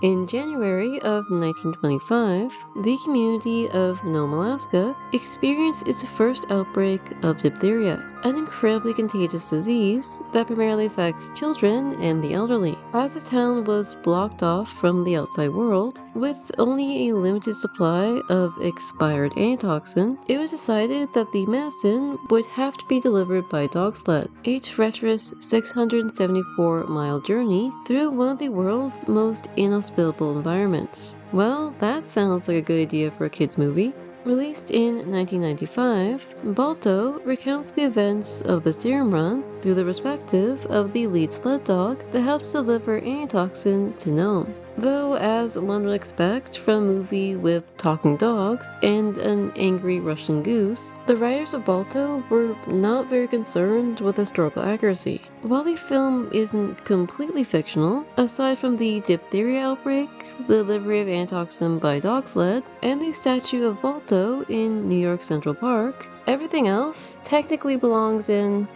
In January of 1925, the community of Nome, Alaska experienced its first outbreak of diphtheria, an incredibly contagious disease that primarily affects children and the elderly. As the town was blocked off from the outside world, with only a limited supply of expired anti-toxin, it was decided that the medicine would have to be delivered by dog sled, a treacherous 674-mile journey through one of the world's most inhospitable environments. Well, that sounds like a good idea for a kids' movie. Released in 1995, Balto recounts the events of the Serum Run through the perspective of the lead sled dog that helped deliver anti-toxin to Nome. Though, as one would expect from a movie with talking dogs and an angry Russian goose, the writers of Balto were not very concerned with historical accuracy. While the film isn't completely fictional, aside from the diphtheria outbreak, the delivery of anti-toxin by dog sled, and the statue of Balto in New York Central Park, everything else technically belongs in.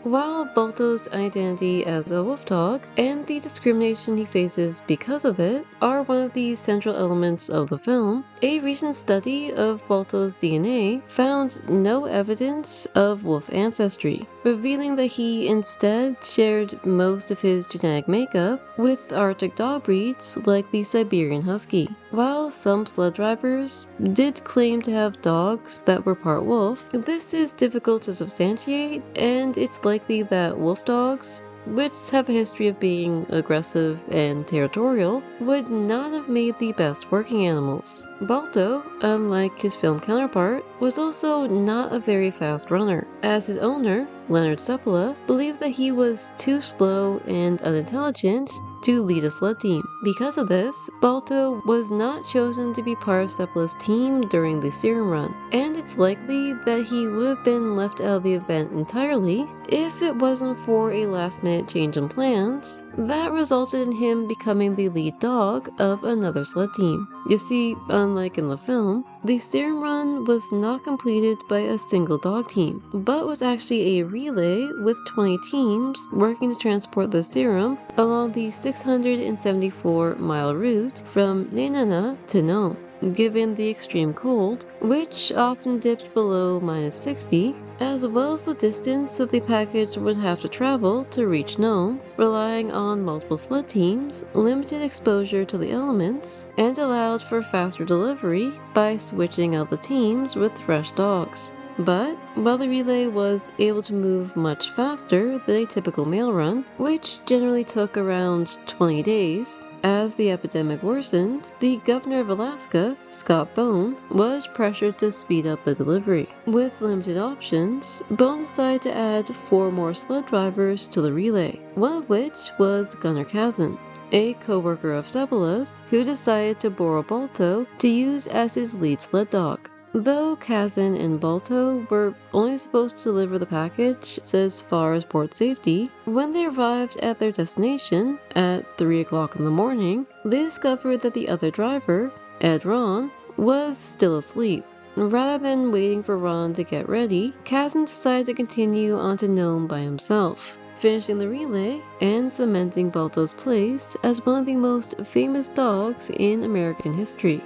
While Balto's identity as a wolf dog and the discrimination he faces because of it are one of the central elements of the film, a recent study of Balto's DNA found no evidence of wolf ancestry, revealing that he instead shared most of his genetic makeup with Arctic dog breeds like the Siberian Husky. While some sled drivers did claim to have dogs that were part wolf, this is difficult to substantiate, and it's likely that wolf dogs, which have a history of being aggressive and territorial, would not have made the best working animals. Balto, unlike his film counterpart, was also not a very fast runner, as his owner, Leonard Seppala, believed that he was too slow and unintelligent to lead a sled team. Because of this, Balto was not chosen to be part of Seppala's team during the Serum Run, and it's likely that he would have been left out of the event entirely if it wasn't for a last-minute change in plans that resulted in him becoming the lead dog of another sled team. You see, unlike in the film, the Serum Run was not completed by a single dog team, but was actually a relay with 20 teams working to transport the serum along the 674-mile route from Nenana to Nome. Given the extreme cold, which often dipped below -60, as well as the distance that the package would have to travel to reach Nome, relying on multiple sled teams, limited exposure to the elements, and allowed for faster delivery by switching out the teams with fresh dogs. But while the relay was able to move much faster than a typical mail run, which generally took around 20 days, as the epidemic worsened, the governor of Alaska, Scott Bone, was pressured to speed up the delivery. With limited options, Bone decided to add 4 more sled drivers to the relay, one of which was Gunnar Kazan, a co-worker of Seppala's, who decided to borrow Balto to use as his lead sled dog. Though Kazan and Balto were only supposed to deliver the package as far as port safety, when they arrived at their destination at 3 o'clock in the morning, they discovered that the other driver, Ed Ron, was still asleep. Rather than waiting for Ron to get ready, Kazan decided to continue on to Nome by himself, finishing the relay and cementing Balto's place as one of the most famous dogs in American history.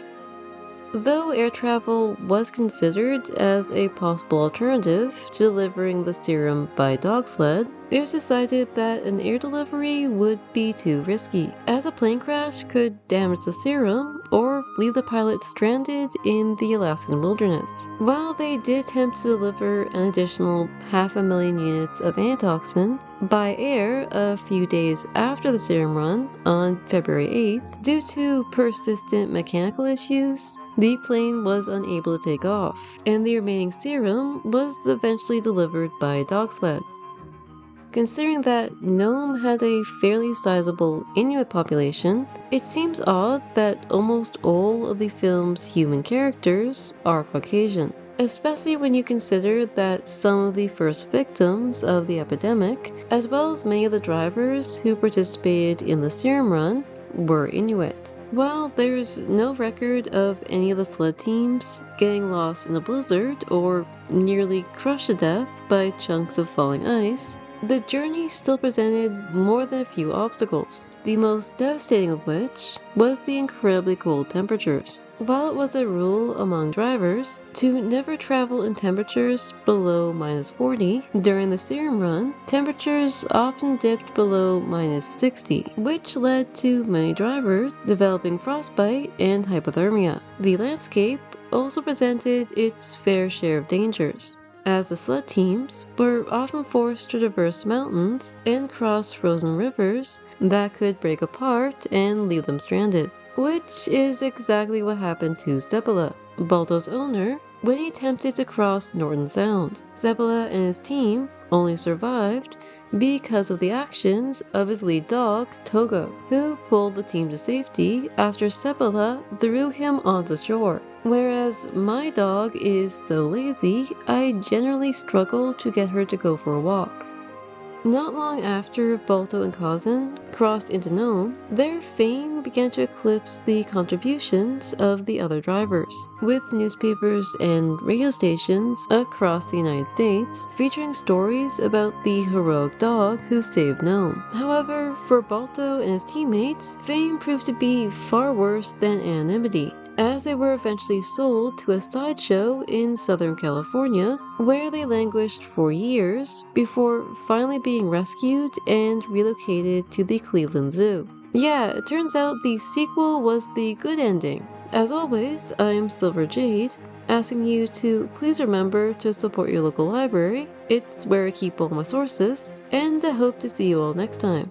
Though air travel was considered as a possible alternative to delivering the serum by dog sled, it was decided that an air delivery would be too risky, as a plane crash could damage the serum or leave the pilot stranded in the Alaskan wilderness. While they did attempt to deliver an additional 500,000 units of anti-toxin by air a few days after the Serum Run on February 8th, due to persistent mechanical issues, the plane was unable to take off, and the remaining serum was eventually delivered by a dog sled. Considering that Nome had a fairly sizable Inuit population, it seems odd that almost all of the film's human characters are Caucasian, especially when you consider that some of the first victims of the epidemic, as well as many of the drivers who participated in the Serum Run, were Inuit. While there's no record of any of the sled teams getting lost in a blizzard or nearly crushed to death by chunks of falling ice, the journey still presented more than a few obstacles, the most devastating of which was the incredibly cold temperatures. While it was a rule among drivers to never travel in temperatures below -40, during the Serum Run, temperatures often dipped below -60, which led to many drivers developing frostbite and hypothermia. The landscape also presented its fair share of dangers, as the sled teams were often forced to traverse mountains and cross frozen rivers that could break apart and leave them stranded. Which is exactly what happened to Seppala, Balto's owner, when he attempted to cross Norton Sound. Seppala and his team only survived because of the actions of his lead dog, Togo, who pulled the team to safety after Seppala threw him onto shore. Whereas my dog is so lazy, I generally struggle to get her to go for a walk. Not long after Balto and Kazan crossed into Nome, their fame began to eclipse the contributions of the other drivers, with newspapers and radio stations across the United States featuring stories about the heroic dog who saved Nome. However, for Balto and his teammates, fame proved to be far worse than anonymity, as they were eventually sold to a sideshow in Southern California, where they languished for years before finally being rescued and relocated to the Cleveland Zoo. Yeah, it turns out the sequel was the good ending. As always, I'm Silver Jade, asking you to please remember to support your local library. It's where I keep all my sources, and I hope to see you all next time.